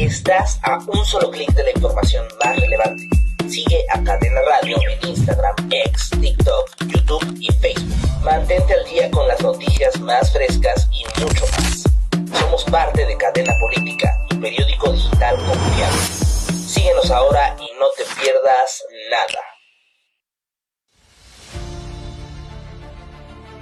Estás a un solo clic de la información más relevante. Sigue a Cadena Radio en Instagram, X, TikTok, YouTube y Facebook. Mantente al día con las noticias más frescas y mucho más. Somos parte de Cadena Política, tu periódico digital confiable. Síguenos ahora y no te pierdas nada.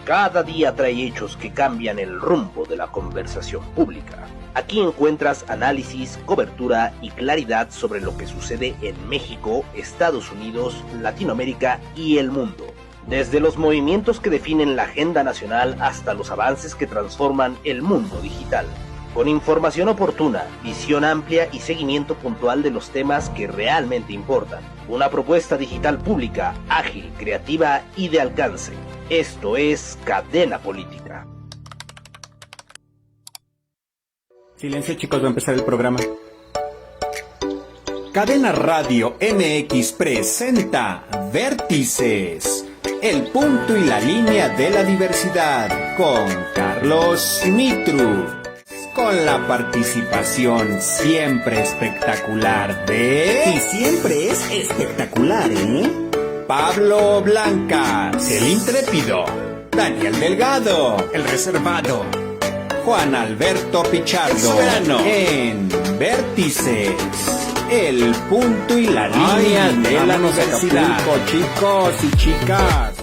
Cada día trae hechos que cambian el rumbo de la conversación pública. Aquí encuentras análisis, cobertura y claridad sobre lo que sucede en México, Estados Unidos, Latinoamérica y el mundo. Desde los movimientos que definen la agenda nacional hasta los avances que transforman el mundo digital. Con información oportuna, visión amplia y seguimiento puntual de los temas que realmente importan. Una propuesta digital pública, ágil, creativa y de alcance. Esto es Cadena Política. Silencio, chicos, va a empezar el programa. Cadena Radio MX presenta Vértices, el punto y la línea de la diversidad, con Carlos Mitru, con la participación siempre espectacular de... Y siempre es espectacular, ¿eh? Pablo Blancas, el intrépido. Daniel Delgado, el reservado. Juan Alberto Pichardo, en Vértices, el punto y la línea de la universidad. Chicos y chicas.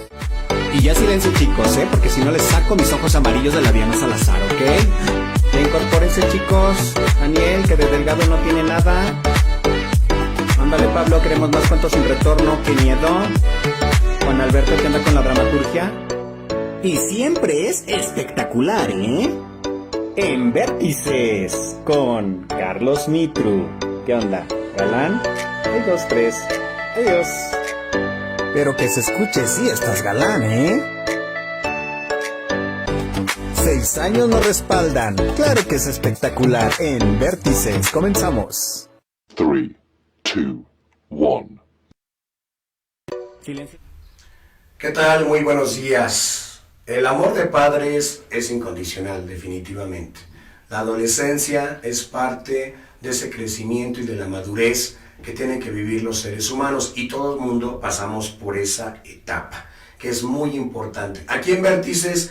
Y ya silencio, chicos, porque si no les saco mis ojos amarillos de la Diana Salazar, ¿ok? Ya incorpórense, chicos. Daniel, que de Delgado no tiene nada. Ándale, Pablo, queremos más cuentos sin retorno, qué miedo. Juan Alberto, que anda con la dramaturgia. Y siempre es espectacular, ¿eh? En Vértices, con Carlos Mitru. ¿Qué onda? ¿Galán? 1, 2, 3. Adiós. Pero que se escuche, sí, estás galán, ¿eh? 6 años nos respaldan. Claro que es espectacular. En Vértices, comenzamos. 3, 2, 1. Silencio. ¿Qué tal? Muy buenos días. El amor de padres es incondicional, definitivamente. La adolescencia es parte de ese crecimiento y de la madurez que tienen que vivir los seres humanos, y todo el mundo pasamos por esa etapa, que es muy importante. Aquí en Vértices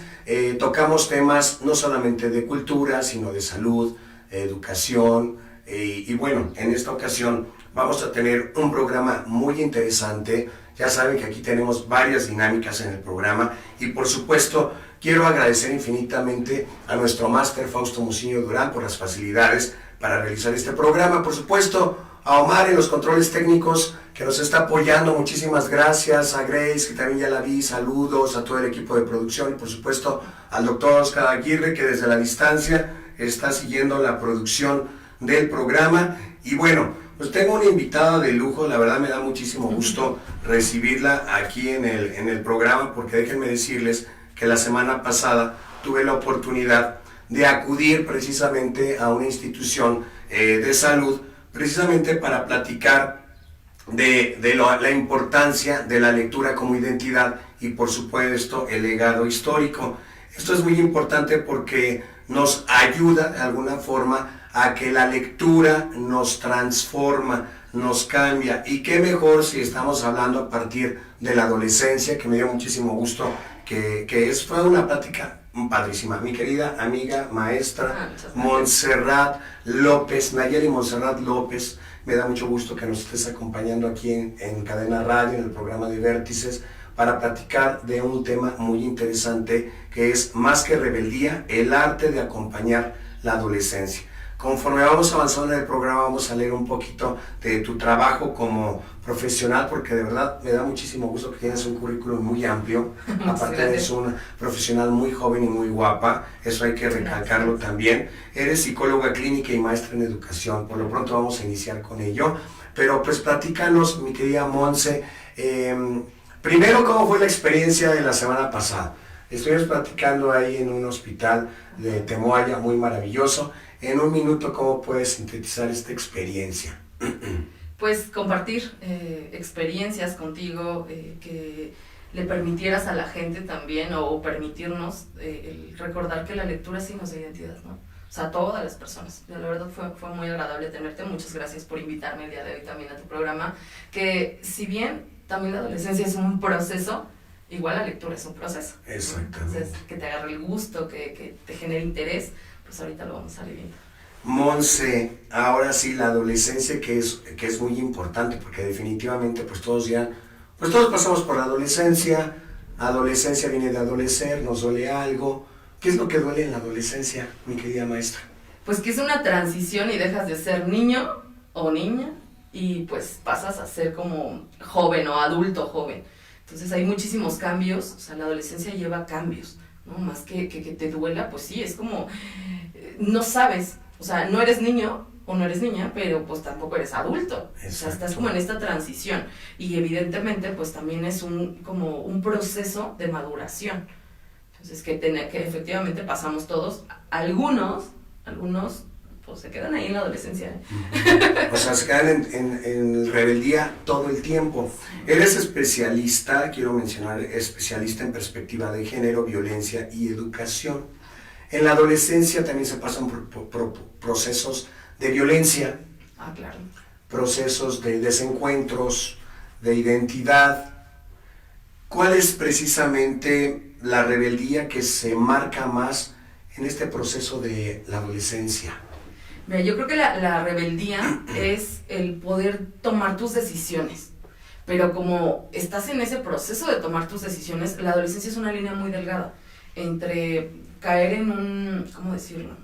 tocamos temas no solamente de cultura, sino de salud, educación, y bueno, en esta ocasión vamos a tener un programa muy interesante. Ya saben que aquí tenemos varias dinámicas en el programa, y por supuesto quiero agradecer infinitamente a nuestro máster Fausto Muciño Durán por las facilidades para realizar este programa. Por supuesto a Omar en los controles técnicos, que nos está apoyando, muchísimas gracias. A Grace, que también ya la vi, saludos a todo el equipo de producción, y por supuesto al doctor Oscar Aguirre, que desde la distancia está siguiendo la producción del programa. Y bueno, pues tengo una invitada de lujo, la verdad me da muchísimo gusto recibirla aquí en el programa, porque déjenme decirles que la semana pasada tuve la oportunidad de acudir precisamente a una institución de salud, precisamente para platicar de la importancia de la lectura como identidad y por supuesto el legado histórico. Esto es muy importante porque nos ayuda de alguna forma a que la lectura nos transforma, nos cambia, y qué mejor si estamos hablando a partir de la adolescencia, que me dio muchísimo gusto, fue una plática padrísima. Mi querida amiga, maestra Montserrat López, Nayeli Montserrat López, me da mucho gusto que nos estés acompañando aquí en Cadena Radio, en el programa de Vértices, para platicar de un tema muy interesante, que es Más que rebeldía, el arte de acompañar la adolescencia. Conforme vamos avanzando en el programa, vamos a leer un poquito de tu trabajo como profesional, porque de verdad me da muchísimo gusto que tienes un currículum muy amplio. Aparte eres una profesional muy joven y muy guapa, eso hay que recalcarlo también. Eres psicóloga clínica y maestra en educación, por lo pronto vamos a iniciar con ello. Pero pues platícanos, mi querida Monse, primero, ¿cómo fue la experiencia de la semana pasada? Estuvimos platicando ahí en un hospital de Temoaya, muy maravilloso. En un minuto, ¿cómo puedes sintetizar esta experiencia? Pues compartir experiencias contigo, que le permitieras a la gente también, o permitirnos el recordar que la lectura sí nos da identidad, ¿no? o sea, todas las personas. La verdad fue muy agradable tenerte, muchas gracias por invitarme el día de hoy también a tu programa, que si bien también la adolescencia es un proceso, igual la lectura es un proceso. Exactamente. Entonces, que te agarre el gusto, que te genere interés, pues ahorita lo vamos a ir viendo. Monse, ahora sí, la adolescencia que es muy importante, porque definitivamente pues todos pasamos por la adolescencia viene de adolecer, nos duele algo. ¿Qué es lo que duele en la adolescencia, mi querida maestra? Pues que es una transición y dejas de ser niño o niña y pues pasas a ser como joven o adulto joven. Entonces hay muchísimos cambios, o sea, la adolescencia lleva cambios, ¿no? Más que te duela, pues sí, es como, no sabes, o sea, no eres niño o no eres niña, pero pues tampoco eres adulto. Exacto. O sea, estás como en esta transición y evidentemente pues también es como un proceso de maduración. Entonces que efectivamente pasamos todos, algunos pues se quedan ahí en la adolescencia. O sea, se quedan en rebeldía todo el tiempo. Eres especialista, quiero mencionar, especialista en perspectiva de género, violencia y educación. En la adolescencia también se pasan por procesos de violencia, Claro. procesos de desencuentros, de identidad. ¿Cuál es precisamente la rebeldía que se marca más en este proceso de la adolescencia? Mira, yo creo que la rebeldía es el poder tomar tus decisiones, pero como estás en ese proceso de tomar tus decisiones, la adolescencia es una línea muy delgada entre caer en ¿cómo decirlo?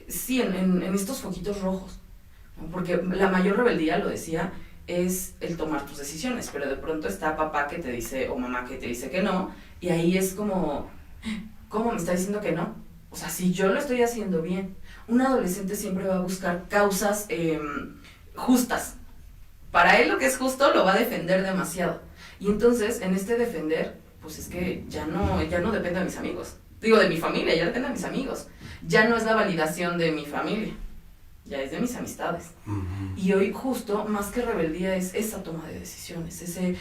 Sí, en estos foquitos rojos, ¿no? Porque la mayor rebeldía, lo decía, es el tomar tus decisiones, pero de pronto está papá que te dice, o mamá que te dice que no, y ahí es como, ¿cómo me está diciendo que no? O sea, si yo lo estoy haciendo bien. Un adolescente siempre va a buscar causas justas. Para él lo que es justo lo va a defender demasiado. Y entonces, en este defender, pues es que ya no depende de mis amigos. Digo, de mi familia, ya depende de mis amigos. Ya no es la validación de mi familia, ya es de mis amistades. Uh-huh. Y hoy justo, más que rebeldía, es esa toma de decisiones, ese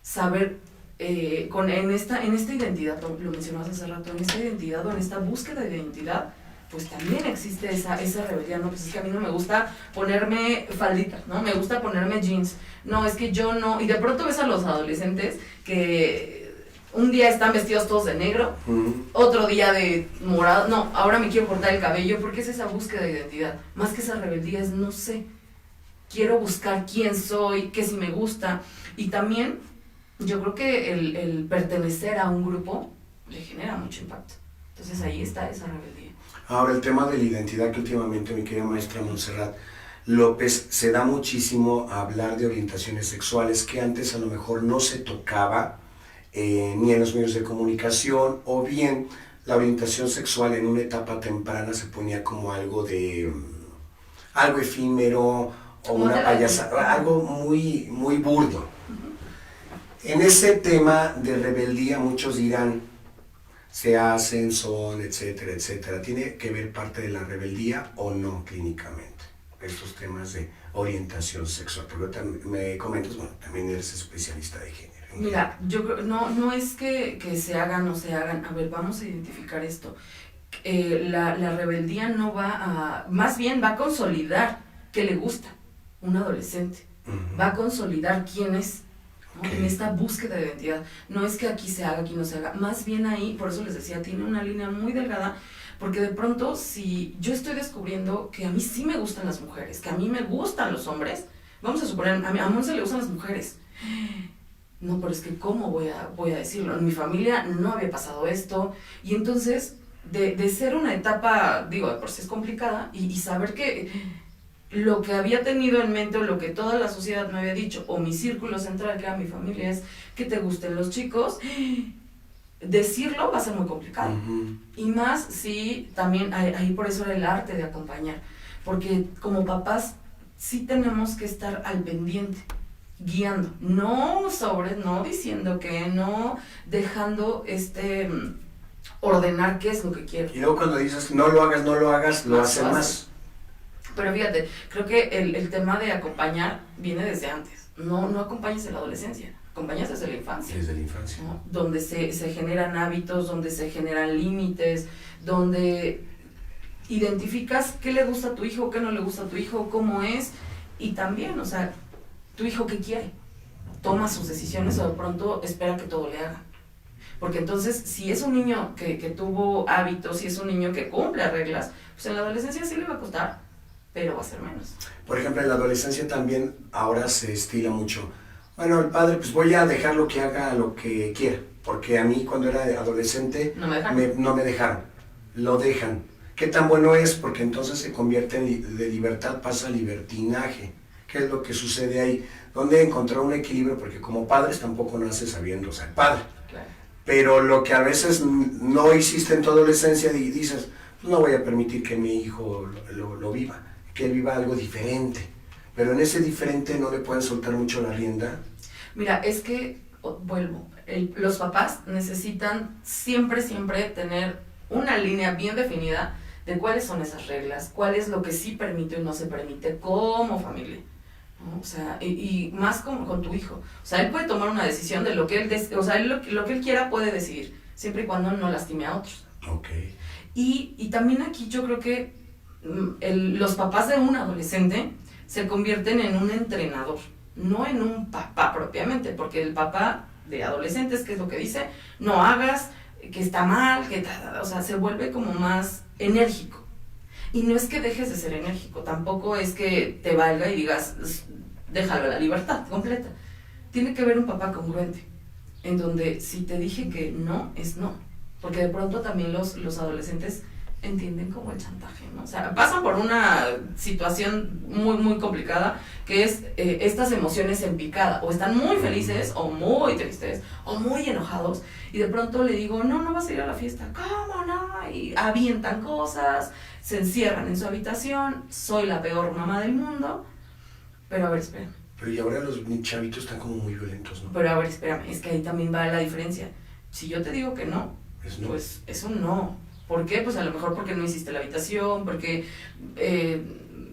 saber en esta identidad, lo mencionabas hace rato, en esta identidad o en esta búsqueda de identidad, pues también existe esa rebeldía, ¿no? Pues es que a mí no me gusta ponerme faldita, ¿no? Me gusta ponerme jeans. No, es que yo no. Y de pronto ves a los adolescentes que un día están vestidos todos de negro, otro día de morado. No, ahora me quiero cortar el cabello, porque es esa búsqueda de identidad. Más que esa rebeldía es, no sé, quiero buscar quién soy, qué sí me gusta. Y también yo creo que el pertenecer a un grupo le genera mucho impacto. Entonces ahí está esa rebeldía. Ahora, el tema de la identidad que últimamente mi querida maestra Montserrat López se da muchísimo a hablar de orientaciones sexuales que antes a lo mejor no se tocaba ni en los medios de comunicación, o bien la orientación sexual en una etapa temprana se ponía como algo efímero o una payasada, algo muy, muy burdo. En ese tema de rebeldía muchos dirán, se hacen, son, etcétera, etcétera. ¿Tiene que ver parte de la rebeldía o no clínicamente? Estos temas de orientación sexual. Porque me comentas, bueno, también eres especialista de género. Mira, yo creo, no es que se hagan o se hagan. A ver, vamos a identificar esto. La rebeldía no va más bien va a consolidar qué le gusta un adolescente. Uh-huh. Va a consolidar quién es. ¿No? Okay. En esta búsqueda de identidad. No es que aquí se haga, aquí no se haga. Más bien ahí, por eso les decía, tiene una línea muy delgada, porque de pronto si yo estoy descubriendo que a mí sí me gustan las mujeres, que a mí me gustan los hombres, vamos a suponer, a Monse le gustan las mujeres. No, pero es que ¿cómo voy a decirlo? En mi familia no había pasado esto. Y entonces, de ser una etapa, digo, de por sí es complicada, y saber que lo que había tenido en mente o lo que toda la sociedad me había dicho, o mi círculo central, que era mi familia, es que te gusten los chicos, decirlo va a ser muy complicado. Uh-huh. Y más si también, ahí por eso era el arte de acompañar, porque como papás sí tenemos que estar al pendiente, guiando, no diciendo que, no dejando ordenar qué es lo que quiero. Y luego cuando dices no lo hagas, lo hacen más. Pero fíjate, creo que el tema de acompañar viene desde antes. No acompañes en la adolescencia, acompañas desde la infancia. Desde la infancia. ¿No? Donde se generan hábitos, donde se generan límites, donde identificas qué le gusta a tu hijo, qué no le gusta a tu hijo, cómo es, y también, o sea, tu hijo qué quiere. Toma sus decisiones o de pronto espera que todo le haga. Porque entonces, si es un niño que tuvo hábitos, si es un niño que cumple reglas, pues en la adolescencia sí le va a costar, pero va a ser menos. Por ejemplo, en la adolescencia también ahora se estila mucho. Bueno, el padre, pues voy a dejarlo que haga lo que quiera, porque a mí cuando era adolescente no me dejaron, lo dejan. ¿Qué tan bueno es? Porque entonces se convierte de libertad, pasa a libertinaje. ¿Qué es lo que sucede ahí? ¿Dónde encontrar un equilibrio? Porque como padres tampoco naces sabiendo ser padre. Claro. Pero lo que a veces no hiciste en tu adolescencia y dices, pues no voy a permitir que mi hijo lo viva, que él viva algo diferente. Pero en ese diferente no le pueden soltar mucho la rienda. Mira, es que, vuelvo, los papás necesitan siempre tener una línea bien definida de cuáles son esas reglas, cuál es lo que sí permite y no se permite como familia, ¿no? O sea, y más con tu hijo. O sea, él puede tomar una decisión de lo que él, o sea, lo que él quiera puede decidir, siempre y cuando no lastime a otros. Okay. Y también aquí yo creo que los papás de un adolescente se convierten en un entrenador, no en un papá propiamente, porque el papá de adolescentes, ¿qué es lo que dice? No hagas, que está mal, o sea, se vuelve como más enérgico. Y no es que dejes de ser enérgico, tampoco es que te valga y digas, déjalo a la libertad completa. Tiene que haber un papá congruente, en donde si te dije que no, es no. Porque de pronto también los adolescentes entienden como el chantaje, ¿no? O sea, pasan por una situación muy complicada, que es estas emociones en picada, o están muy felices, o muy tristes, o muy enojados, y de pronto le digo, no vas a ir a la fiesta, ¿cómo no? Y avientan cosas, se encierran en su habitación, soy la peor mamá del mundo, pero a ver, espérame. Pero y ahora los chavitos están como muy violentos, ¿no? Pero a ver, espérame, es que ahí también va la diferencia. Si yo te digo que no, No. pues es un no. ¿Por qué? Pues a lo mejor porque no hiciste la habitación, porque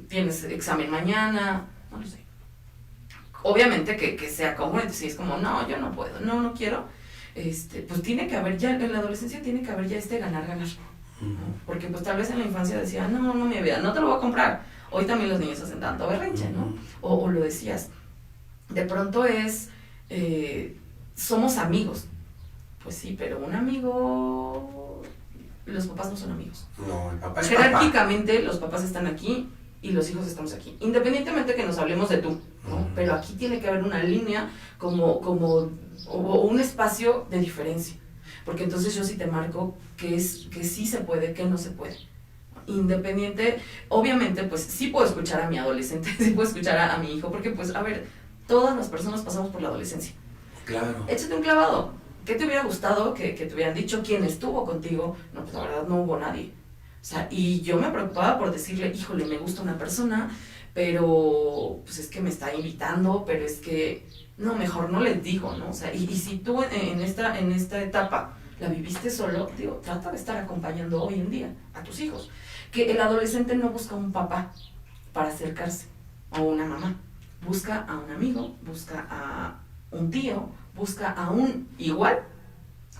tienes examen mañana, no lo sé. Obviamente que sea congruente, si es como, no, yo no puedo, no quiero, pues tiene que haber ya, en la adolescencia tiene que haber ya ganar. Porque pues tal vez en la infancia decía, no me veas, no te lo voy a comprar. Hoy también los niños hacen tanto berrinche, ¿no? O lo decías. De pronto es, somos amigos. Pues sí, pero un amigo, los papás no son amigos. No, el papá es jerárquicamente papá. Los papás están aquí y los hijos estamos aquí. Independientemente que nos hablemos de tú, ¿no? Pero aquí tiene que haber una línea o un espacio de diferencia. Porque entonces yo sí te marco que sí se puede, que no se puede. Independiente, obviamente, pues sí puedo escuchar a mi adolescente, sí puedo escuchar a mi hijo, porque pues, a ver, todas las personas pasamos por la adolescencia. Claro. Échate un clavado. ¿Qué te hubiera gustado que te hubieran dicho quién estuvo contigo? No, pues la verdad no hubo nadie. O sea, y yo me preocupaba por decirle, híjole, me gusta una persona, pero pues es que me está invitando, pero es que, no, mejor no les digo, ¿no? O sea, y si tú en esta etapa la viviste solo, digo, trata de estar acompañando hoy en día a tus hijos. Que el adolescente no busca un papá para acercarse, o una mamá. Busca a un amigo, busca a un tío, busca a un igual,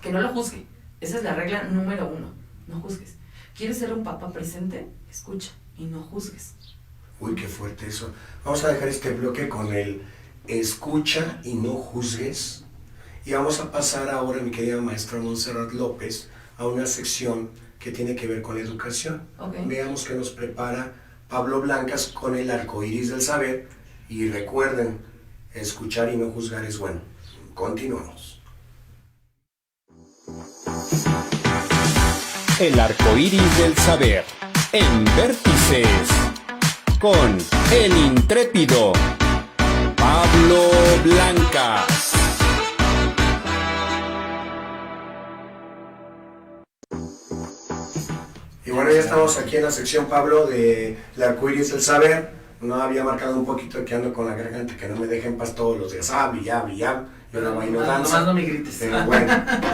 que no lo juzgue. Esa es la regla número 1, no juzgues. ¿Quieres ser un papá presente? Escucha y no juzgues. Uy, qué fuerte eso. Vamos a dejar este bloque con el escucha y no juzgues. Y vamos a pasar ahora, mi querida maestra Montserrat López, a una sección que tiene que ver con la educación. Okay. Veamos qué nos prepara Pablo Blancas con el arcoíris del saber. Y recuerden, escuchar y no juzgar es bueno. Continuamos. El arco iris del saber en Vértices con el intrépido Pablo Blancas. Y bueno, ya estamos aquí en la sección, Pablo, de el arco iris del saber. No había marcado un poquito que ando con la garganta, que no me dejen en paz todos los días. Yo la bailo danza. Nomás no me grites. Pero bueno,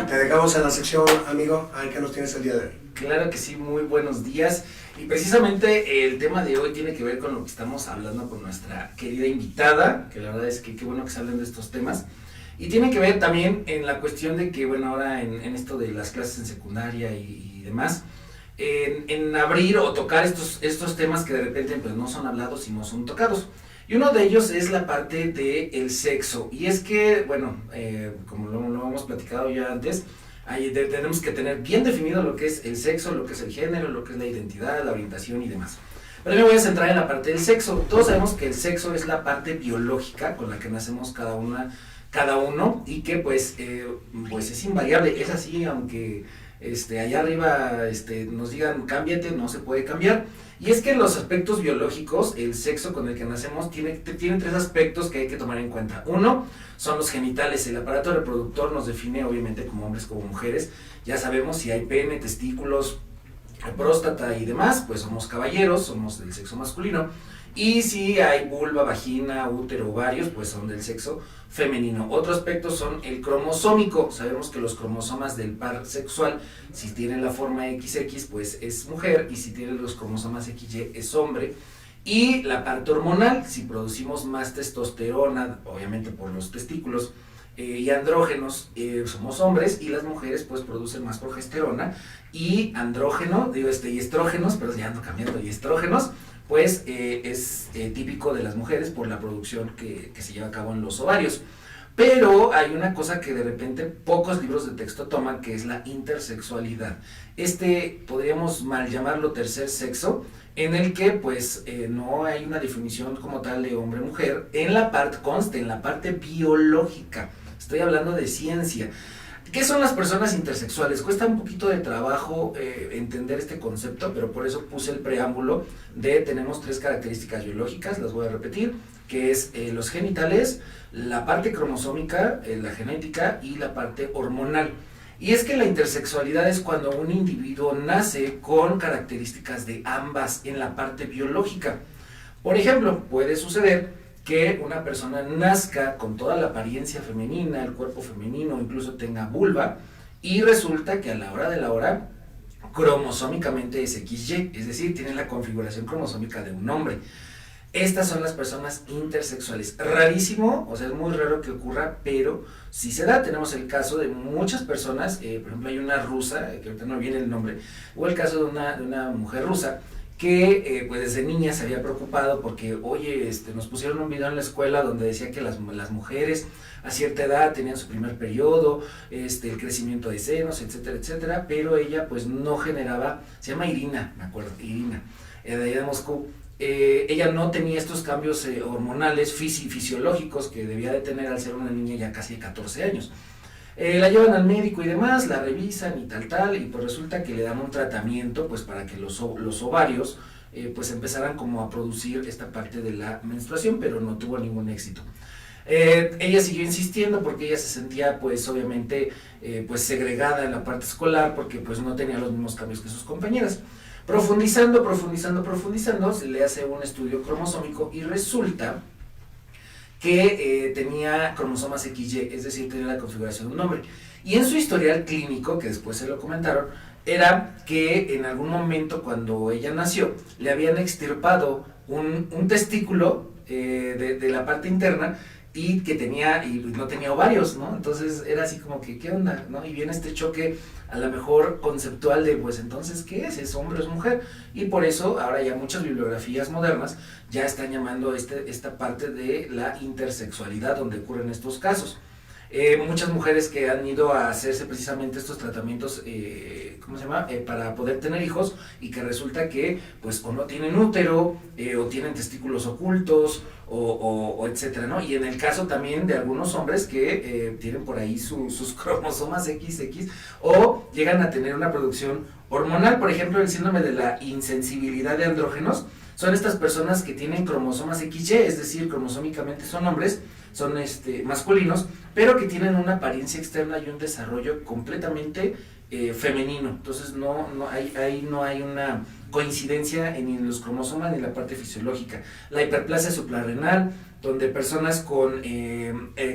te dejamos en la sección, amigo. A ver qué nos tienes el día de hoy. Claro que sí, muy buenos días. Y precisamente el tema de hoy tiene que ver con lo que estamos hablando con nuestra querida invitada, que la verdad es que qué bueno que se hablen de estos temas. Y tiene que ver también en la cuestión de que, bueno, ahora en esto de las clases en secundaria y demás, en abrir o tocar estos temas que de repente pues no son hablados y no son tocados. Y uno de ellos es la parte del sexo. Y es que, bueno, como lo hemos platicado ya antes, tenemos que tener bien definido lo que es el sexo, lo que es el género, lo que es la identidad, la orientación y demás. Pero me voy a centrar en la parte del sexo. Todos sabemos que el sexo es la parte biológica con la que nacemos cada uno y que pues es invariable. Es así, aunque allá arriba nos digan cámbiate, no se puede cambiar. Y es que en los aspectos biológicos, el sexo con el que nacemos tiene 3 aspectos que hay que tomar en cuenta. Uno, son los genitales. El aparato reproductor nos define obviamente como hombres, como mujeres. Ya sabemos si hay pene, testículos, próstata y demás, pues somos caballeros, somos del sexo masculino. Y si hay vulva, vagina, útero, ovarios, pues son del sexo femenino. Otro aspecto son el cromosómico. Sabemos que los cromosomas del par sexual, si tienen la forma XX, pues es mujer, y si tienen los cromosomas XY es hombre. Y la parte hormonal, si producimos más testosterona, obviamente por los testículos, y andrógenos, somos hombres, y las mujeres pues producen más progesterona y andrógeno, y estrógenos, pero ya ando cambiando, y estrógenos, pues es típico de las mujeres por la producción que se lleva a cabo en los ovarios. Pero hay una cosa que de repente pocos libros de texto toman, que es la intersexualidad. Podríamos mal llamarlo tercer sexo, en el que pues no hay una definición como tal de hombre-mujer, consta en la parte biológica. Estoy hablando de ciencia. ¿Qué son las personas intersexuales? Cuesta un poquito de trabajo entender este concepto, pero por eso puse el preámbulo tenemos 3 características biológicas, las voy a repetir, que es los genitales, la parte cromosómica, la genética y la parte hormonal. Y es que la intersexualidad es cuando un individuo nace con características de ambas en la parte biológica. Por ejemplo, puede suceder que una persona nazca con toda la apariencia femenina, el cuerpo femenino, incluso tenga vulva, y resulta que a la hora de la hora, cromosómicamente es XY, es decir, tiene la configuración cromosómica de un hombre. Estas son las personas intersexuales. Rarísimo, o sea, es muy raro que ocurra, pero sí se da. Tenemos el caso de muchas personas, por ejemplo, hay una rusa, que ahorita no me viene el nombre, o el caso de una mujer rusa, que pues desde niña se había preocupado porque, oye, nos pusieron un video en la escuela donde decía que las mujeres a cierta edad tenían su primer periodo, el crecimiento de senos, etcétera, etcétera, pero ella pues no generaba, se llama Irina, me acuerdo, Irina, de allá de Moscú. Ella no tenía estos cambios hormonales, fisiológicos que debía de tener al ser una niña ya casi de 14 años. La llevan al médico y demás, la revisan y tal, y pues resulta que le dan un tratamiento pues para que los ovarios pues empezaran como a producir esta parte de la menstruación, pero no tuvo ningún éxito. Ella siguió insistiendo porque ella se sentía pues obviamente pues segregada en la parte escolar porque pues no tenía los mismos cambios que sus compañeras. Profundizando, se le hace un estudio cromosómico y resulta que tenía cromosomas XY, es decir, tenía la configuración de un hombre. Y en su historial clínico, que después se lo comentaron, era que en algún momento cuando ella nació, le habían extirpado un testículo de la parte interna y no tenía ovarios, ¿no? Entonces era así como que, ¿qué onda? ¿No? Y viene este choque a lo mejor conceptual de, pues entonces, ¿qué es? ¿Es hombre o es mujer? Y por eso ahora ya muchas bibliografías modernas ya están llamando esta parte de la intersexualidad donde ocurren estos casos. Muchas mujeres que han ido a hacerse precisamente estos tratamientos, para poder tener hijos y que resulta que pues o no tienen útero o tienen testículos ocultos o etcétera, ¿no? Y en el caso también de algunos hombres que tienen por ahí sus cromosomas XX o llegan a tener una producción hormonal, por ejemplo el síndrome de la insensibilidad de andrógenos, son estas personas que tienen cromosomas XY, es decir, cromosómicamente son hombres, son masculinos, pero que tienen una apariencia externa y un desarrollo completamente femenino. Entonces ahí no hay una coincidencia ni en los cromosomas ni en la parte fisiológica. La hiperplasia suprarrenal, donde personas con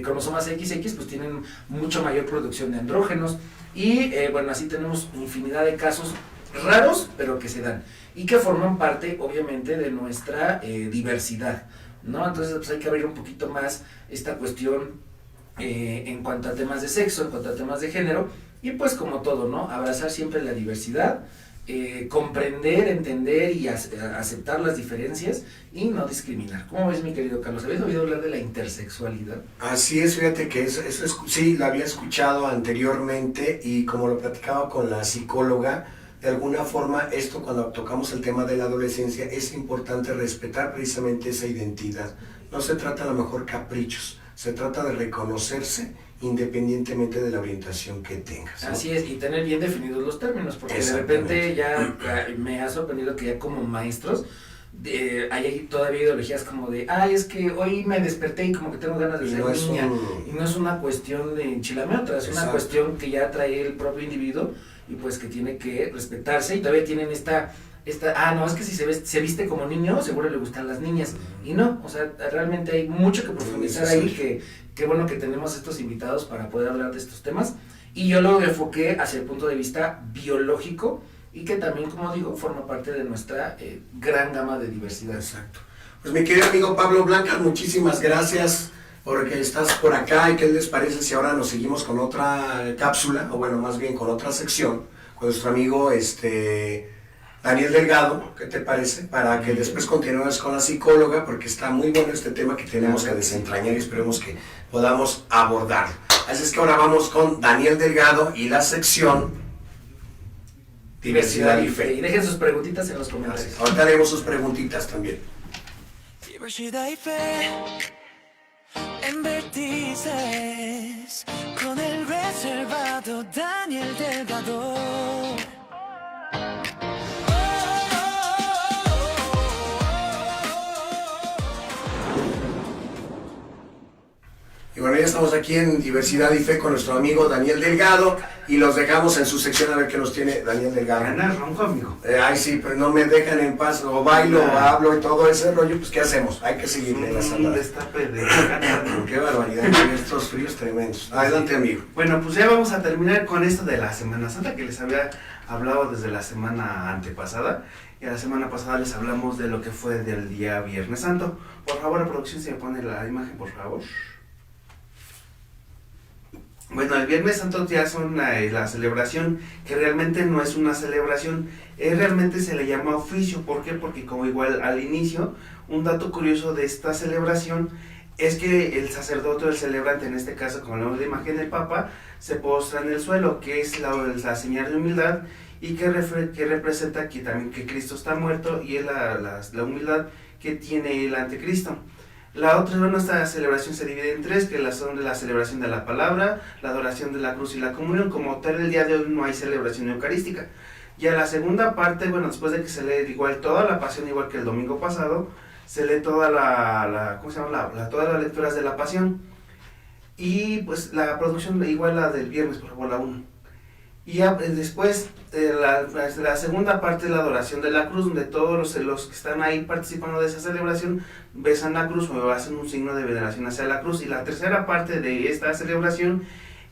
cromosomas XX pues tienen mucho mayor producción de andrógenos y bueno, así tenemos infinidad de casos raros, pero que se dan y que forman parte obviamente de nuestra diversidad, ¿no? Entonces pues hay que abrir un poquito más esta cuestión en cuanto a temas de sexo, en cuanto a temas de género, y pues como todo, ¿no? Abrazar siempre la diversidad comprender, entender y aceptar las diferencias y no discriminar. ¿Cómo ves, mi querido Carlos? ¿Habías oído hablar de la intersexualidad? Así es, fíjate que eso sí, la había escuchado anteriormente y como lo platicaba con la psicóloga, de alguna forma esto cuando tocamos el tema de la adolescencia es importante respetar precisamente esa identidad. No se trata a lo mejor caprichos, se trata de reconocerse independientemente de la orientación que tengas, ¿no? Así es, y tener bien definidos los términos, porque de repente ya me ha sorprendido que ya como maestros hay todavía ideologías como de, es que hoy me desperté y como que tengo ganas de ser niña, y no es una cuestión de enchilame otra, es una cuestión que ya trae el propio individuo y pues que tiene que respetarse, y todavía tienen esta no, es que si se viste como niño, seguro le gustan las niñas. Y no, o sea, realmente hay mucho que profundizar ahí, que bueno que tenemos estos invitados para poder hablar de estos temas. Y yo lo enfoqué hacia el punto de vista biológico y que también, como digo, forma parte de nuestra gran gama de diversidad. Exacto. Pues mi querido amigo Pablo Blancas, muchísimas gracias porque estás por acá. ¿Y qué les parece si ahora nos seguimos con otra cápsula, o bueno, más bien con otra sección, con nuestro amigo Daniel Delgado? ¿Qué te parece? Para que después continúes con la psicóloga, porque está muy bueno este tema que tenemos que desentrañar y esperemos que podamos abordar. Así es que ahora vamos con Daniel Delgado y la sección Diversidad y Fe. Y dejen sus preguntitas en los comentarios. Ahorita haremos sus preguntitas también. Diversidad y Fe en Vértices con el reservado Daniel Delgado. Y bueno, ya estamos aquí en Diversidad y Fe con nuestro amigo Daniel Delgado y los dejamos en su sección a ver qué nos tiene Daniel Delgado. Ganas ronco, amigo. Ay, sí, pero no me dejan en paz, o bailo, o hablo y todo ese rollo, pues ¿qué hacemos? Hay que seguirle la sala. Qué barbaridad, estos fríos tremendos. Adelante, amigo. Bueno, pues ya vamos a terminar con esto de la Semana Santa que les había hablado desde la semana antepasada. Y a la semana pasada les hablamos de lo que fue del día Viernes Santo. Por favor, la producción, si me pone la imagen, por favor. Bueno, el Viernes Santo ya son la celebración, que realmente no es una celebración, realmente se le llama oficio. ¿Por qué? Porque como igual al inicio, un dato curioso de esta celebración es que el sacerdote o el celebrante, en este caso como vemos la imagen del Papa, se postra en el suelo, que es la señal de humildad y que representa aquí también que Cristo está muerto y es la humildad que tiene el anticristo. La otra, bueno, esta celebración se divide en tres, que son de la celebración de la palabra, la adoración de la cruz y la comunión. Como tal, el día de hoy no hay celebración eucarística. Y a la segunda parte, bueno, después de que se lee igual toda la pasión, igual que el domingo pasado, se lee toda todas las lecturas de la pasión. Y pues la producción igual la del viernes, por favor, la 1. Y ya después, la segunda parte es la adoración de la cruz, donde todos los que están ahí participando de esa celebración besan la cruz o hacen un signo de veneración hacia la cruz. Y la tercera parte de esta celebración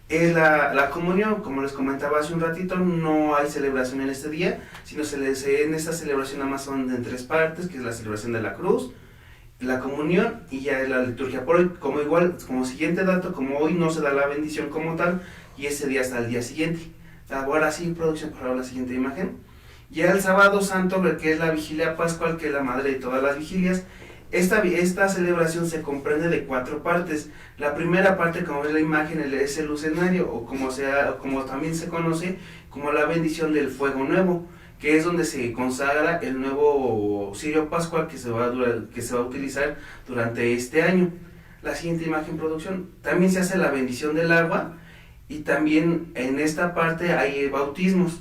es la comunión. Como les comentaba hace un ratito, no hay celebración en este día, sino en esta celebración nada más son en tres partes, que es la celebración de la cruz, la comunión y ya la liturgia por hoy. Como siguiente dato, como hoy no se da la bendición como tal, y ese día hasta el día siguiente. Ahora sí, producción, por favor, la siguiente imagen. Ya el sábado santo, que es la vigilia pascual, que es la madre de todas las vigilias, esta celebración se comprende de 4 partes. La primera parte, como ves la imagen, es el lucenario, o como también se conoce como la bendición del fuego nuevo, que es donde se consagra el nuevo cirio pascual que se va a utilizar durante este año. La siguiente imagen, producción. También se hace la bendición del agua. Y también en esta parte hay bautismos,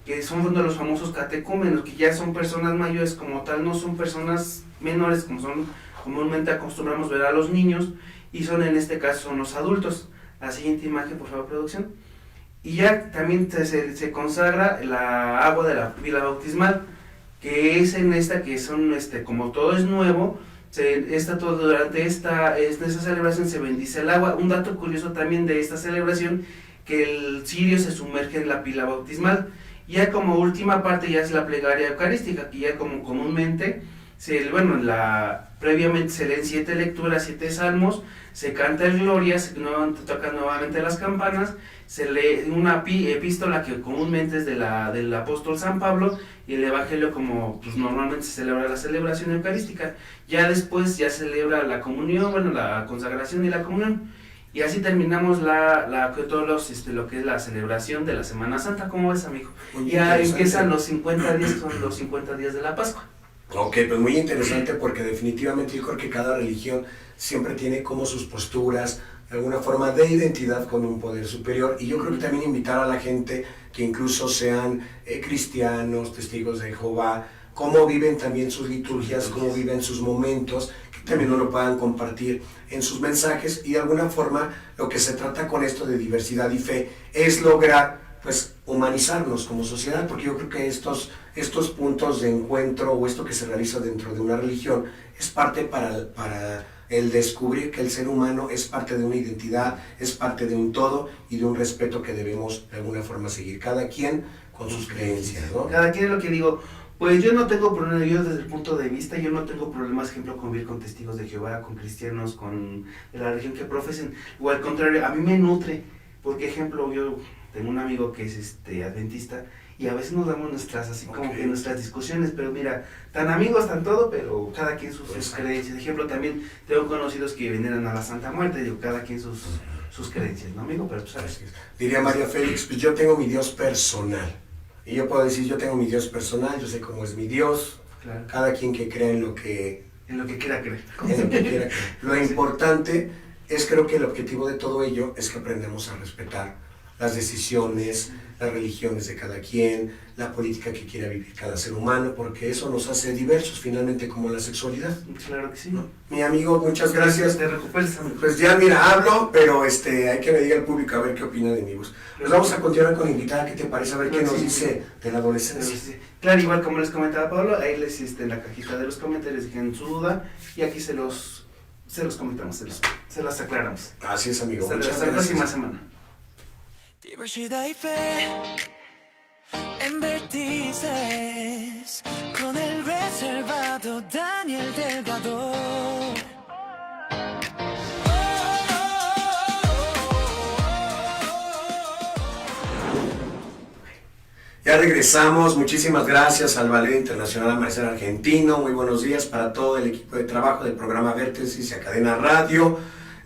que son uno de los famosos catecúmenos, que ya son personas mayores como tal, no son personas menores como comúnmente acostumbramos ver a los niños, y en este caso son los adultos. La siguiente imagen, por favor, producción. Y ya también se consagra la agua de la pila bautismal, que es en esta que son, como todo es nuevo, durante esta celebración se bendice el agua. Un dato curioso también de esta celebración, que el cirio se sumerge en la pila bautismal. Ya como última parte ya es la plegaria eucarística, que ya como comúnmente previamente se leen 7 lecturas, 7 salmos, se canta el Gloria, se tocan nuevamente las campanas, se lee una epístola que comúnmente es del apóstol San Pablo, y el Evangelio como pues, normalmente se celebra la celebración eucarística. Ya después ya se celebra la comunión, la consagración y la comunión. Y así terminamos lo que es la celebración de la Semana Santa. ¿Cómo ves, amigo? Ya empiezan los 50 días, son los 50 días de la Pascua. Ok, pues muy interesante porque definitivamente yo creo que cada religión siempre tiene como sus posturas, alguna forma de identidad con un poder superior, y yo creo que también invitar a la gente que incluso sean cristianos, testigos de Jehová, cómo viven también sus liturgias, cómo viven sus momentos, que también nos lo puedan compartir en sus mensajes, y de alguna forma lo que se trata con esto de diversidad y fe es lograr pues humanizarnos como sociedad, porque yo creo que estos puntos de encuentro o esto que se realiza dentro de una religión es parte para el descubrir que el ser humano es parte de una identidad, es parte de un todo y de un respeto que debemos de alguna forma seguir, cada quien con sus creencias, ¿no? Cada quien es lo que digo. Pues yo no tengo problema, yo desde el punto de vista, yo no tengo problemas, ejemplo, con vivir con testigos de Jehová, con cristianos, con de la religión que profesen, o al contrario, a mí me nutre, porque ejemplo, yo tengo un amigo que es adventista, y a veces nos damos nuestras, así como que nuestras discusiones, pero mira, tan amigos, tan todo, pero cada quien sus creencias. Ejemplo, también tengo conocidos que veneran a la Santa Muerte, digo, cada quien sus creencias, ¿no, amigo? Pero tú sabes. Diría María Félix, pues yo tengo mi Dios personal. Y yo puedo decir, yo tengo mi Dios personal, yo sé cómo es mi Dios. Claro. Cada quien que crea en lo que quiera creer. En lo que quiera creer. Lo importante es, creo que el objetivo de todo ello es que aprendamos a respetar las decisiones, las religiones de cada quien, la política que quiera vivir cada ser humano, porque eso nos hace diversos finalmente, como la sexualidad. Claro que sí. ¿No? Mi amigo, muchas gracias. Te recuperes, amigo. Pues ya mira, hablo, pero hay que me diga el público a ver qué opina de mí. Pues vamos a continuar con invitada, ¿qué te parece? A ver qué nos dice de la adolescencia. Claro, igual como les comentaba Pablo, ahí les en la cajita de los comentarios dejen su duda, y aquí se los comentamos, se las aclaramos. Así es, amigo. Hasta la próxima semana. Diversidad y fe en Vértices con el reservado Daniel Delgado. Ya regresamos, muchísimas gracias al Ballet Internacional Amanecer Argentino, muy buenos días para todo el equipo de trabajo del programa Vértices y a Cadena Radio.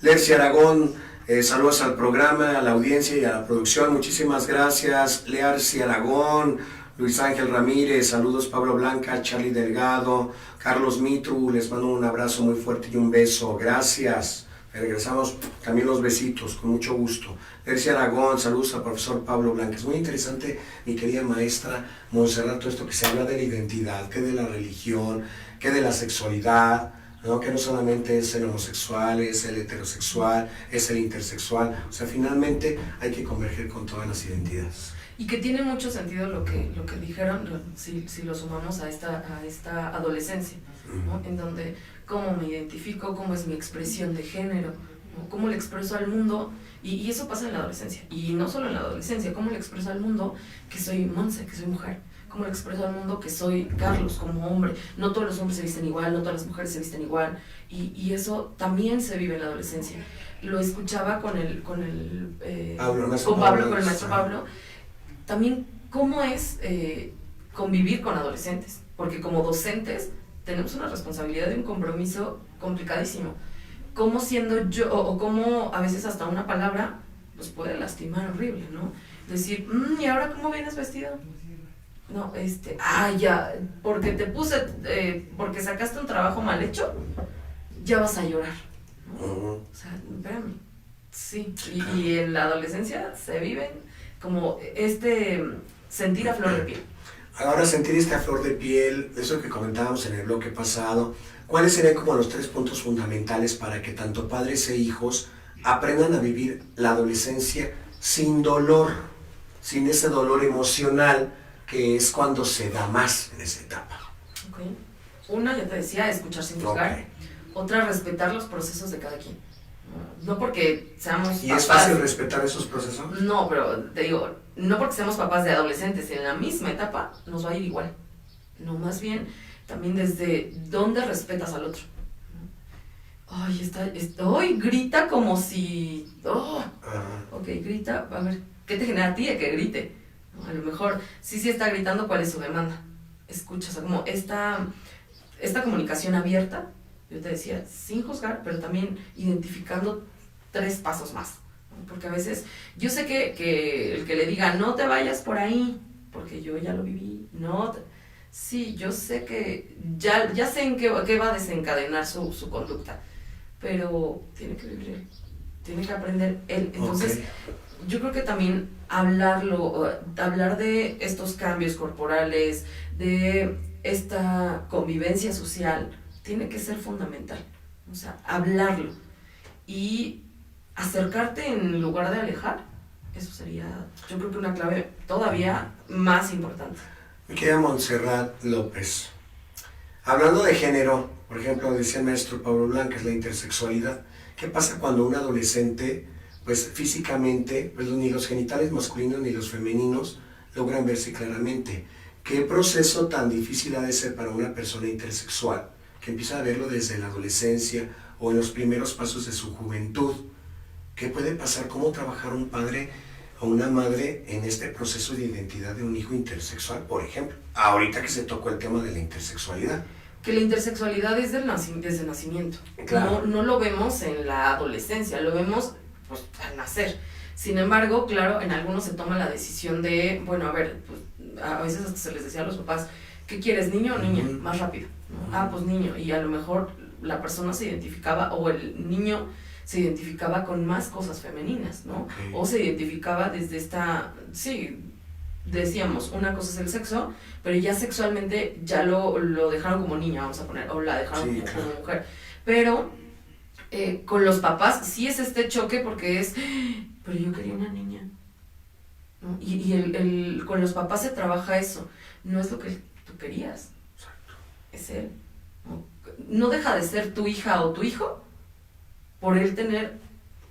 Lercy Aragón, saludos al programa, a la audiencia y a la producción, muchísimas gracias. Lercy Aragón, Luis Ángel Ramírez, saludos Pablo Blanca, Charlie Delgado, Carlos Mitru, les mando un abrazo muy fuerte y un beso, gracias. Regresamos también los besitos, con mucho gusto. Lercy Aragón, saludos al profesor Pablo Blanca. Es muy interesante, mi querida maestra Montserrat, todo esto que se habla de la identidad, que de la religión, que de la sexualidad, ¿no? Que no solamente es el homosexual, es el heterosexual, es el intersexual. O sea, finalmente hay que converger con todas las identidades. Y que tiene mucho sentido lo que dijeron, si lo sumamos a esta adolescencia, ¿no? En donde cómo me identifico, cómo es mi expresión de género, ¿no? Cómo le expreso al mundo, y eso pasa en la adolescencia, y no solo en la adolescencia, cómo le expreso al mundo que soy Monse, que soy mujer, cómo le expreso al mundo que soy Carlos como hombre. No todos los hombres se visten igual, no todas las mujeres se visten igual, y eso también se vive en la adolescencia. Lo escuchaba con el maestro Pablo, también cómo es convivir con adolescentes, porque como docentes tenemos una responsabilidad y un compromiso complicadísimo. Cómo siendo yo, o cómo a veces hasta una palabra los puede lastimar horrible, ¿no? Decir, ¿y ahora cómo vienes vestido? No, ya, porque te puse, porque sacaste un trabajo mal hecho, ya vas a llorar, ¿no? O sea, espérame, sí, y en la adolescencia se viven como sentir a flor de piel. Ahora, sentir esta flor de piel, eso que comentábamos en el bloque pasado, ¿cuáles serían como los 3 puntos fundamentales para que tanto padres e hijos aprendan a vivir la adolescencia sin dolor, sin ese dolor emocional que es cuando se da más en esa etapa? Okay. Una, ya te decía, escuchar sin juzgar. Okay. Otra, respetar los procesos de cada quien. No porque seamos ¿Y papás, es fácil respetar esos procesos? No, pero te digo, no porque seamos papás de adolescentes en la misma etapa nos va a ir igual. No, más bien también desde dónde respetas al otro. Ay, hoy grita como si... Ok, grita, a ver, ¿qué te genera a ti de que grite? A lo mejor, sí está gritando, ¿cuál es su demanda? Escucha, o sea, como esta comunicación abierta, yo te decía, sin juzgar, pero también identificando 3 pasos más. Porque a veces, yo sé que el que le diga, no te vayas por ahí, porque yo ya lo viví, sí, yo sé que, ya sé en qué va a desencadenar su conducta, pero tiene que vivir él, tiene que aprender él. Entonces, yo creo que también hablar de estos cambios corporales, de esta convivencia social, tiene que ser fundamental. O sea, hablarlo y acercarte en lugar de alejar, eso sería, yo creo que una clave todavía más importante. Me queda Montserrat López. Hablando de género, por ejemplo, decía el maestro Pablo Blancas, la intersexualidad. ¿Qué pasa cuando un adolescente, pues físicamente, pues ni los genitales masculinos ni los femeninos logran verse claramente? ¿Qué proceso tan difícil ha de ser para una persona intersexual que empieza a verlo desde la adolescencia o en los primeros pasos de su juventud? ¿Qué puede pasar? ¿Cómo trabajar un padre o una madre en este proceso de identidad de un hijo intersexual, por ejemplo? Ahorita que se tocó el tema de la intersexualidad. Que la intersexualidad es desde nacimiento. Claro. No lo vemos en la adolescencia, lo vemos pues al nacer. Sin embargo, claro, en algunos se toma la decisión de, bueno, a ver, pues, a veces hasta se les decía a los papás, ¿qué quieres, niño o niña? Más rápido, ¿no? Pues niño, y a lo mejor la persona se identificaba, o el niño se identificaba con más cosas femeninas, ¿no? O se identificaba desde decíamos, una cosa es el sexo, pero ya sexualmente ya lo dejaron como niña, vamos a poner, o la dejaron como mujer. Pero con los papás sí es este choque porque es, pero yo quería una niña, ¿no? Y con los papás se trabaja eso, no es lo que tú querías, es él. No deja de ser tu hija o tu hijo por él tener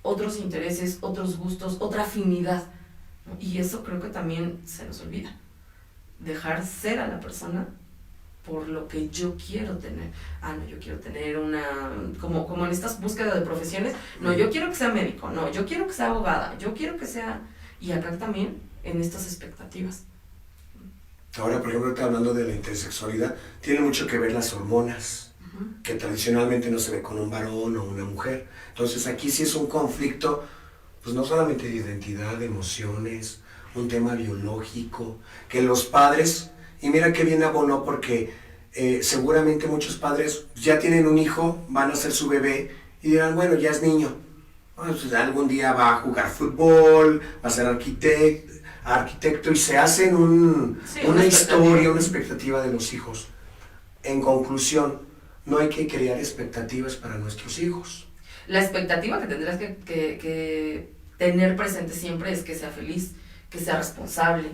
otros intereses, otros gustos, otra afinidad, ¿no? Y eso creo que también se nos olvida. Dejar ser a la persona por lo que yo quiero tener. No, yo quiero tener como en estas búsquedas de profesiones, no, yo quiero que sea médico, no, yo quiero que sea abogada, yo quiero que sea... Y acá también en estas expectativas. Ahora, por ejemplo, hablando de la intersexualidad, tiene mucho que ver las hormonas, que tradicionalmente no se ve con un varón o una mujer. Entonces aquí sí es un conflicto, pues no solamente de identidad, de emociones, un tema biológico, que los padres, y mira qué bien abonó porque seguramente muchos padres ya tienen un hijo, van a ser su bebé y dirán, bueno, ya es niño, pues algún día va a jugar fútbol, va a ser arquitecto y se hacen una historia, una expectativa de los hijos. En conclusión, no hay que crear expectativas para nuestros hijos. La expectativa que tendrás que tener presente siempre es que sea feliz, que sea responsable,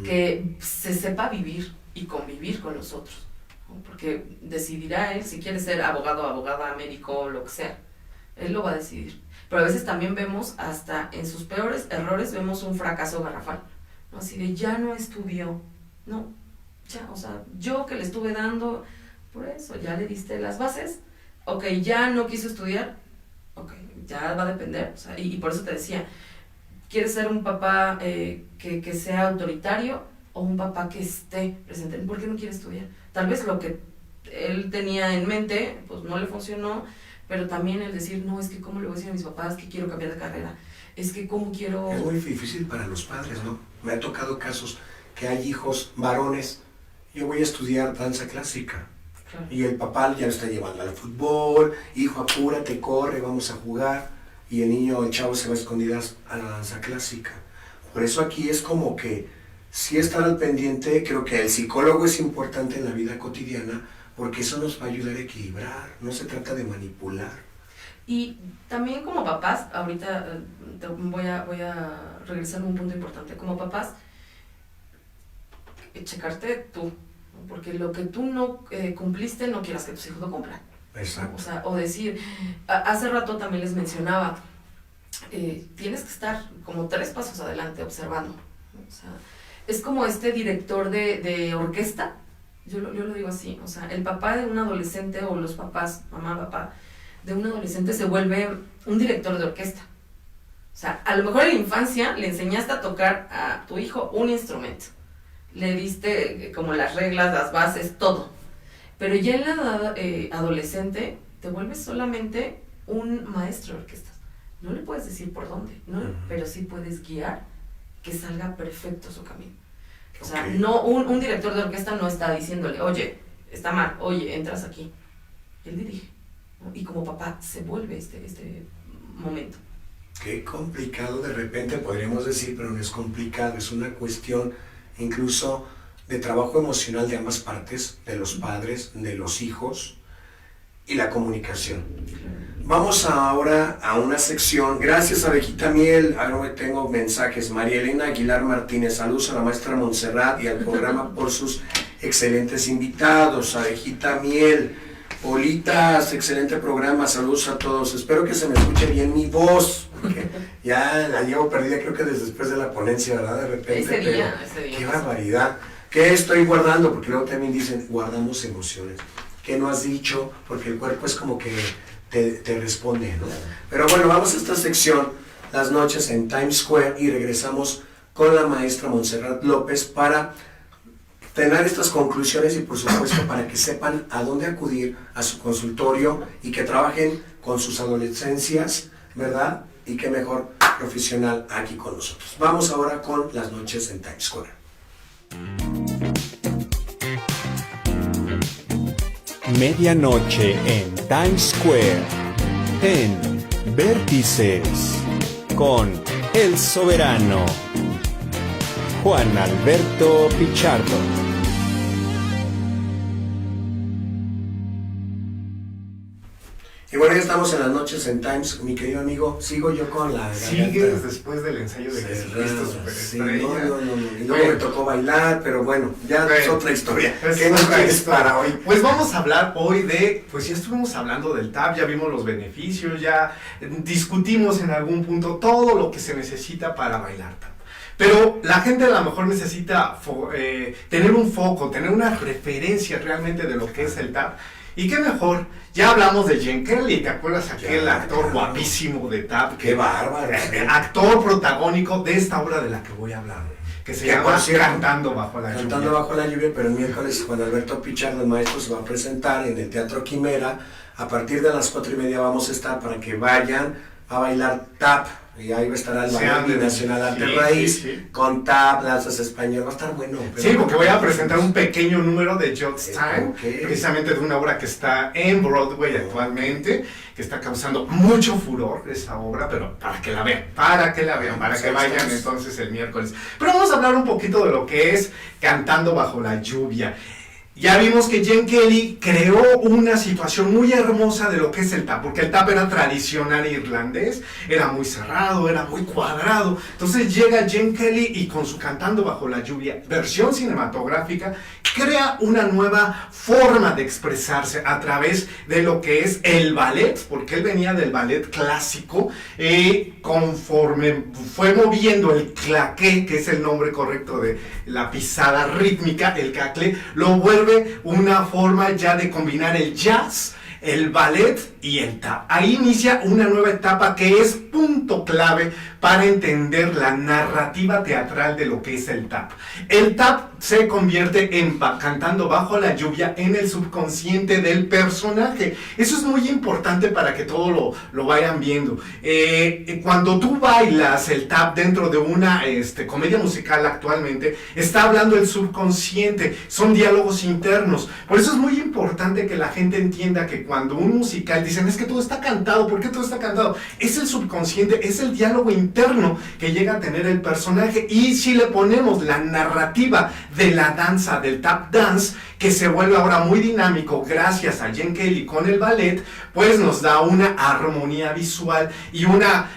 que se sepa vivir y convivir con los otros, ¿no? Porque decidirá él si quiere ser abogado, abogada, médico, lo que sea. Él lo va a decidir. Pero a veces también vemos, hasta en sus peores errores, vemos un fracaso garrafal, ¿no? Así de, ya no estudió, no, ya, o sea, yo que le estuve dando, por eso, ya le diste las bases, ok, ya no quiso estudiar, ok, ya va a depender, o sea, y por eso te decía, ¿quieres ser un papá que sea autoritario o un papá que esté presente? ¿Por qué no quiere estudiar? Tal vez lo que él tenía en mente, pues no le funcionó, pero también el decir, no, es que cómo le voy a decir a mis papás que quiero cambiar de carrera, es que cómo quiero... Es muy difícil para los padres, ¿no? Me ha tocado casos que hay hijos varones, yo voy a estudiar danza clásica, claro. Y el papá ya lo está llevando al fútbol, hijo, apúrate, corre, vamos a jugar, y el niño, el chavo se va a escondidas a la danza clásica. Por eso aquí es como que sí estar al pendiente, creo que el psicólogo es importante en la vida cotidiana, porque eso nos va a ayudar a equilibrar, no se trata de manipular. Y también como papás, ahorita voy a regresar a un punto importante, como papás, checarte tú, ¿no? Porque lo que tú no cumpliste, no quieras que tus hijos lo cumplan. Exacto. O sea, o decir, hace rato también les mencionaba, tienes que estar como 3 pasos adelante observando, ¿no? O sea, es como este director de orquesta Yo lo digo así, o sea, el papá de un adolescente o los papás, mamá, papá, de un adolescente se vuelve un director de orquesta. O sea, a lo mejor en la infancia le enseñaste a tocar a tu hijo un instrumento. Le diste como las reglas, las bases, todo. Pero ya en la edad adolescente te vuelves solamente un maestro de orquestas. No le puedes decir por dónde, ¿no? Pero sí puedes guiar que salga perfecto su camino. O sea, no, un director de orquesta no está diciéndole, oye, está mal, oye, entras aquí. Él dirige, ¿no? Y como papá se vuelve este momento. Qué complicado de repente podríamos decir, pero no es complicado, es una cuestión incluso de trabajo emocional de ambas partes, de los padres, de los hijos y la comunicación. Vamos ahora a una sección, gracias Abejita Miel, ahora tengo mensajes, María Elena Aguilar Martínez, saludos a la maestra Montserrat y al programa por sus excelentes invitados, Abejita Miel, Politas, excelente programa, saludos a todos, espero que se me escuche bien mi voz, porque ya la llevo perdida creo que después de la ponencia, ¿verdad? De repente, ese día. Qué barbaridad, ¿qué estoy guardando? Porque luego también dicen, guardamos emociones, ¿qué no has dicho? Porque el cuerpo es como que te responde, ¿no? Pero bueno, vamos a esta sección, las noches en Times Square, y regresamos con la maestra Montserrat López para tener estas conclusiones y por supuesto para que sepan a dónde acudir a su consultorio y que trabajen con sus adolescencias, ¿verdad? Y qué mejor profesional aquí con nosotros. Vamos ahora con las noches en Times Square. Medianoche en Times Square, en Vértices, con El Soberano, Juan Alberto Pichardo. Y bueno, ya estamos en las noches en Times, mi querido amigo, sigo yo con la... Sigues después del ensayo de Jesucristo Superestrella. Sí, no. Y luego me tocó bailar, pero bueno, ya es otra historia. ¿Qué nos traes para hoy? Pues vamos a hablar hoy de, pues ya estuvimos hablando del TAP, ya vimos los beneficios, ya discutimos en algún punto todo lo que se necesita para bailar TAP. Pero la gente a lo mejor necesita tener un foco, tener una referencia realmente de lo que es el TAP. Y qué mejor, ya hablamos de Gene Kelly, ¿te acuerdas aquel actor guapísimo de TAP? ¡Qué bárbaro! Actor protagónico de esta obra de la que voy a hablar, que se llama Cantando Bajo la Lluvia. Cantando Bajo la Lluvia, pero el miércoles Juan Alberto Pichardo, el maestro, se va a presentar en el Teatro Quimera. A partir de las 4:30 vamos a estar para que vayan a bailar TAP. Y ahí va a estar el Ballet Nacional Arte Raíz, con TAP, danzas españolas, va a estar bueno. Sí, porque voy a presentar un pequeño número de Just Time, precisamente de una obra que está en Broadway actualmente, que está causando mucho furor esa obra, pero para que la vean, para que vayan entonces el miércoles. Pero vamos a hablar un poquito de lo que es Cantando Bajo la Lluvia. Ya vimos que Gene Kelly creó una situación muy hermosa de lo que es el tap, porque el tap era tradicional irlandés, era muy cerrado, era muy cuadrado. Entonces llega Gene Kelly y con su Cantando Bajo la Lluvia, versión cinematográfica, crea una nueva forma de expresarse a través de lo que es el ballet, porque él venía del ballet clásico, conforme fue moviendo el claqué, que es el nombre correcto de la pisada rítmica, el claqué, lo vuelve una forma ya de combinar el jazz, el ballet y el tap. Ahí inicia una nueva etapa que es punto clave para entender la narrativa teatral de lo que es el tap. El tap se convierte en Cantando Bajo la Lluvia en el subconsciente del personaje. Eso es muy importante para que todo lo vayan viendo. Cuando tú bailas el tap dentro de una comedia musical actualmente, está hablando el subconsciente, son diálogos internos. Por eso es muy importante que la gente entienda que cuando un musical dicen, es que todo está cantado, ¿por qué todo está cantado? Es el subconsciente, es el diálogo interno que llega a tener el personaje. Y si le ponemos la narrativa de la danza, del tap dance, que se vuelve ahora muy dinámico gracias a Gene Kelly con el ballet, pues nos da una armonía visual y una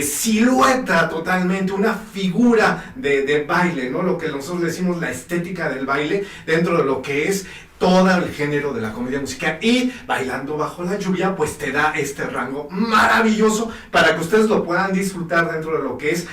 silueta totalmente, una figura de baile, ¿no? Lo que nosotros decimos la estética del baile dentro de lo que es todo el género de la comedia musical. Y Bailando bajo la lluvia pues te da este rango maravilloso para que ustedes lo puedan disfrutar dentro de lo que es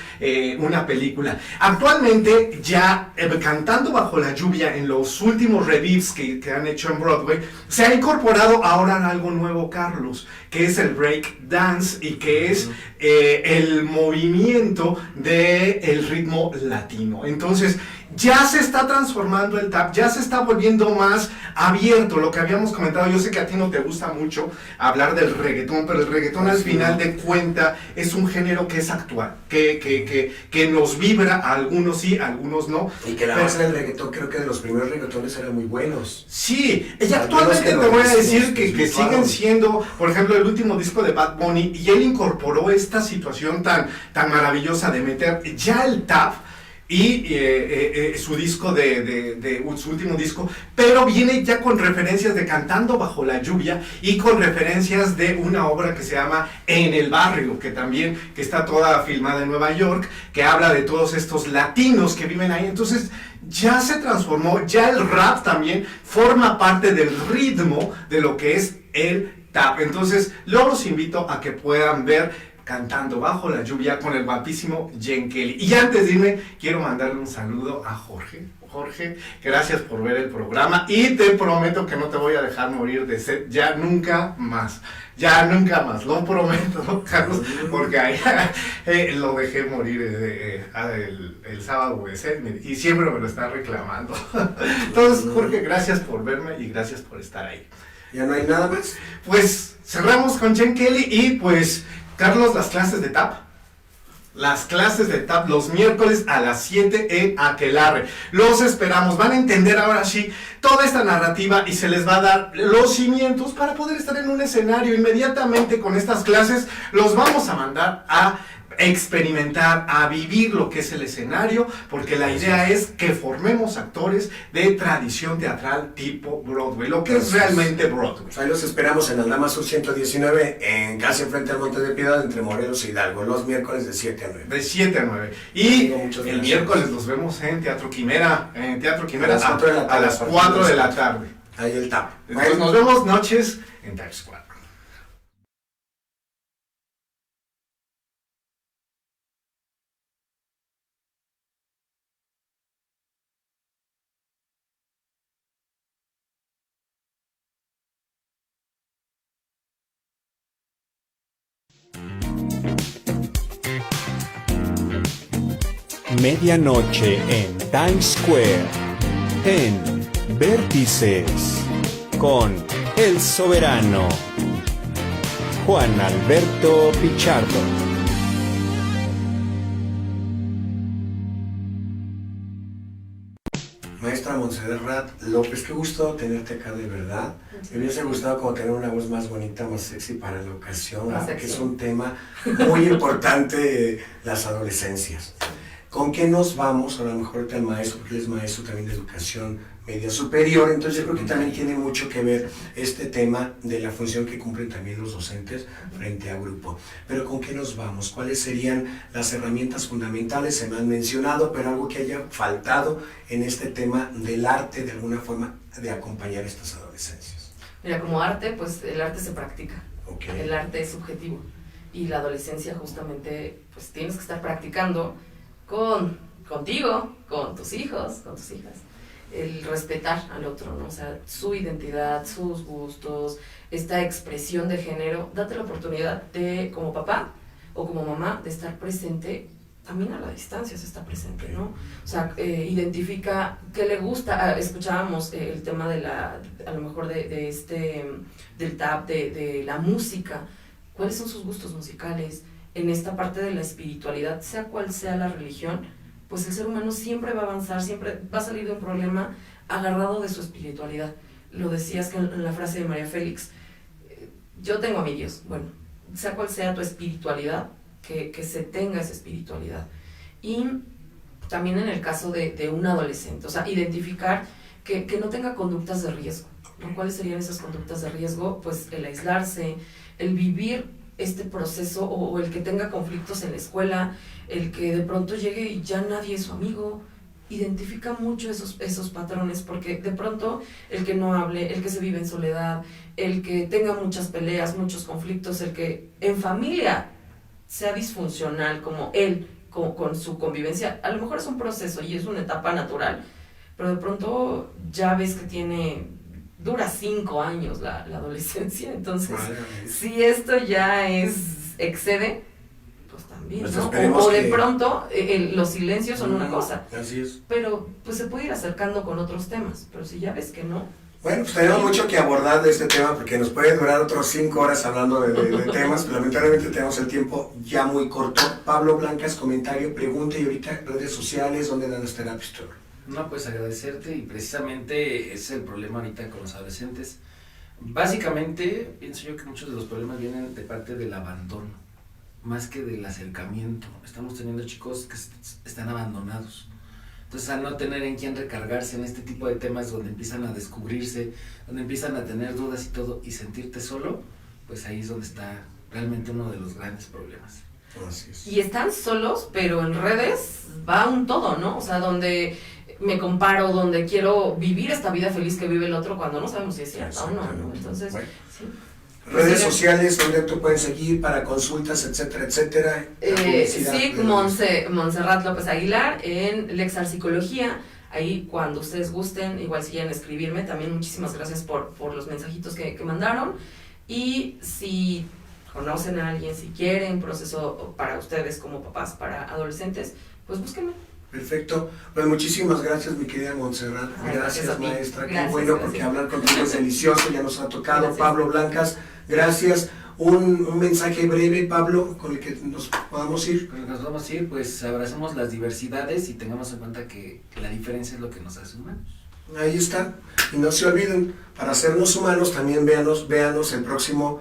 una película. Actualmente ya Cantando bajo la lluvia, en los últimos revives que han hecho en Broadway, se ha incorporado ahora algo nuevo, Carlos, que es el break dance y que es el movimiento del ritmo latino. Entonces ya se está transformando el tap, ya se está volviendo más abierto, lo que habíamos comentado. Yo sé que a ti no te gusta mucho hablar del reggaetón, pero el reggaetón al final de cuenta es un género que es actual, que nos vibra, a algunos sí, a algunos no. Y que la base del reggaetón, creo que de los primeros reggaetones eran muy buenos. Sí, y actualmente te voy a decir que siguen siendo, por ejemplo, el último disco de Bad Bunny, y él incorporó esta situación tan maravillosa de meter ya el tap y su disco su último disco, pero viene ya con referencias de Cantando bajo la lluvia y con referencias de una obra que se llama En el barrio, que está toda filmada en Nueva York, que habla de todos estos latinos que viven ahí. Entonces ya se transformó, ya el rap también forma parte del ritmo de lo que es el tap. Entonces los invito a que puedan ver Cantando bajo la lluvia con el guapísimo Gene Kelly. Y antes de irme, quiero mandarle un saludo a Jorge. Jorge, gracias por ver el programa y te prometo que no te voy a dejar morir de sed ya nunca más. Ya nunca más, lo prometo, Carlos, porque ahí, lo dejé morir el sábado de sed y siempre me lo está reclamando. Entonces, Jorge, gracias por verme y gracias por estar ahí. ¿Ya no hay nada más? Pues cerramos con Gene Kelly y pues, Carlos, las clases de tap. Las clases de tap los miércoles a las 7 en Aquelarre. Los esperamos. Van a entender ahora sí toda esta narrativa y se les va a dar los cimientos para poder estar en un escenario. Inmediatamente con estas clases los vamos a mandar a experimentar, a vivir lo que es el escenario, porque la idea es que formemos actores de tradición teatral tipo Broadway, lo que es realmente Broadway. Ahí los esperamos en Aldama Sur 119, en casi enfrente al Monte de Piedad, entre Morelos e Hidalgo, los miércoles de 7 a 9. De 7 a 9. Y el miércoles los vemos en Teatro Quimera, a las 4 de la tarde. Ahí el tap. Entonces nos vemos noches en Times Square. Medianoche en Times Square, en Vértices, con el soberano Juan Alberto Pichardo. Maestra Montserrat López, qué gusto tenerte acá, de verdad. Me hubiese gustado como tener una voz más bonita, más sexy para la ocasión, que es un tema muy importante, las adolescencias. ¿Con qué nos vamos? A lo mejor el maestro, porque él es maestro también de educación media superior, entonces yo creo que también tiene mucho que ver este tema de la función que cumplen también los docentes frente a grupo. Pero ¿con qué nos vamos? ¿Cuáles serían las herramientas fundamentales? Se me han mencionado, pero algo que haya faltado en este tema del arte, de alguna forma, de acompañar a estas adolescencias. Mira, como arte, pues el arte se practica. Okay. El arte es subjetivo. Y la adolescencia justamente, pues tienes que estar practicando contigo, con tus hijos, con tus hijas, el respetar al otro, ¿no? O sea, su identidad, sus gustos, esta expresión de género. Date la oportunidad de, como papá o como mamá, de estar presente. También a la distancia se está presente, ¿no? O sea, identifica qué le gusta. Escuchábamos el tema de a lo mejor del tap, de la música. ¿Cuáles son sus gustos musicales? En esta parte de la espiritualidad, sea cual sea la religión, pues el ser humano siempre va a avanzar, siempre va a salir de un problema agarrado de su espiritualidad. Lo decías que en la frase de María Félix, yo tengo a mi Dios. Bueno, sea cual sea tu espiritualidad, que se tenga esa espiritualidad. Y también en el caso de un adolescente, o sea, identificar que no tenga conductas de riesgo, ¿no? ¿Cuáles serían esas conductas de riesgo? Pues el aislarse, el vivir este proceso, o el que tenga conflictos en la escuela, el que de pronto llegue y ya nadie es su amigo, identifica mucho esos patrones, porque de pronto el que no hable, el que se vive en soledad, el que tenga muchas peleas, muchos conflictos, el que en familia sea disfuncional como él con su convivencia, a lo mejor es un proceso y es una etapa natural, pero de pronto ya ves que dura 5 años la adolescencia, entonces si esto ya excede, pues también, pues ¿no? O de pronto los silencios son una cosa, así es. Pero pues se puede ir acercando con otros temas, pero si ya ves que no. Bueno, pues tenemos mucho que abordar de este tema porque nos puede durar otros 5 horas hablando de temas, pero lamentablemente tenemos el tiempo ya muy corto. Pablo Blancas, comentario, pregunta, y ahorita redes sociales, ¿dónde dan las terapias? No, pues agradecerte, y precisamente ese es el problema ahorita con los adolescentes. Básicamente, pienso yo que muchos de los problemas vienen de parte del abandono, más que del acercamiento. Estamos teniendo chicos que están abandonados. Entonces, al no tener en quién recargarse en este tipo de temas donde empiezan a descubrirse, donde empiezan a tener dudas y todo, y sentirte solo, pues ahí es donde está realmente uno de los grandes problemas. Así es. Y están solos, pero en redes va un todo, ¿no? O sea, donde me comparo, donde quiero vivir esta vida feliz que vive el otro cuando no sabemos si es cierto o no. Entonces, bueno. sí. Redes sociales donde tú puedes seguir para consultas, etcétera, etcétera. Sí, Montserrat López Aguilar en Lexar Psicología. Ahí cuando ustedes gusten, igual si quieren escribirme, también muchísimas gracias por los mensajitos que mandaron. Y si conocen a alguien, si quieren proceso para ustedes como papás, para adolescentes, pues búsquenme. Perfecto, pues muchísimas gracias mi querida Montserrat, gracias maestra, gracias, qué bueno, gracias. porque hablar contigo es delicioso, ya nos ha tocado. Gracias. Pablo Blancas, gracias. Un mensaje breve, Pablo, con el que nos podamos ir. Con el que nos vamos a ir, pues abracemos las diversidades y tengamos en cuenta que la diferencia es lo que nos hace humanos. Ahí está, y no se olviden, para hacernos humanos también véanos el próximo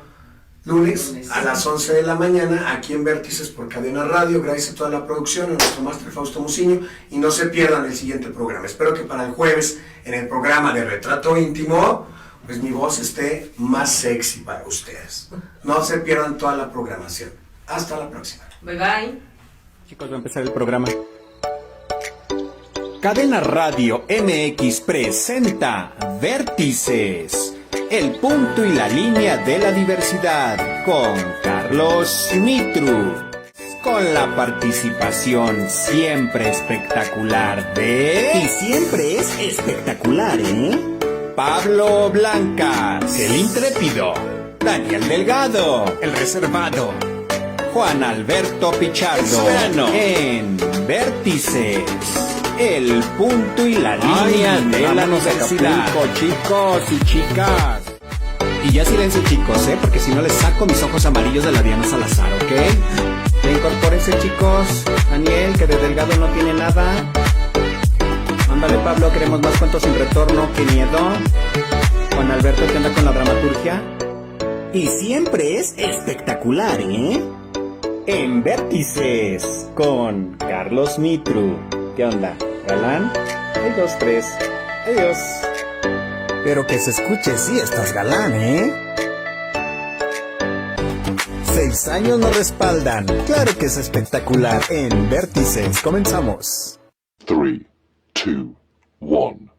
lunes a las 11 de la mañana aquí en Vértices por Cadena Radio. Gracias a toda la producción, a nuestro máster Fausto Muciño, y no se pierdan el siguiente programa. Espero que para el jueves en el programa de Retrato Íntimo pues mi voz esté más sexy para ustedes. No se pierdan toda la programación. Hasta la próxima. Bye bye. Chicos, va a empezar el programa. Cadena Radio MX presenta Vértices, el punto y la línea de la diversidad, con Carlos Mitru, con la participación siempre espectacular de... Y siempre es espectacular, ¿eh? Pablo Blancas, el intrépido; Daniel Delgado, el reservado; Juan Alberto Pichardo, en Vértices, el punto y la línea de la universidad. Chicos y chicas. Y ya silencio, chicos, porque si no les saco mis ojos amarillos de la Diana Salazar, ¿ok? Ya incorpórense, chicos. Daniel, que de Delgado no tiene nada. Ándale, Pablo, queremos más cuentos sin retorno, qué miedo. Juan Alberto, que anda con la dramaturgia. Y siempre es espectacular, ¿eh? En Vértices, con Carlos Mitru. ¿Qué onda, galán? 1, 2, 3. Adiós. Pero que se escuche, sí estás galán, ¿eh? 6 años nos respaldan. Claro que es espectacular. En Vértices, comenzamos. 3, 2, 1.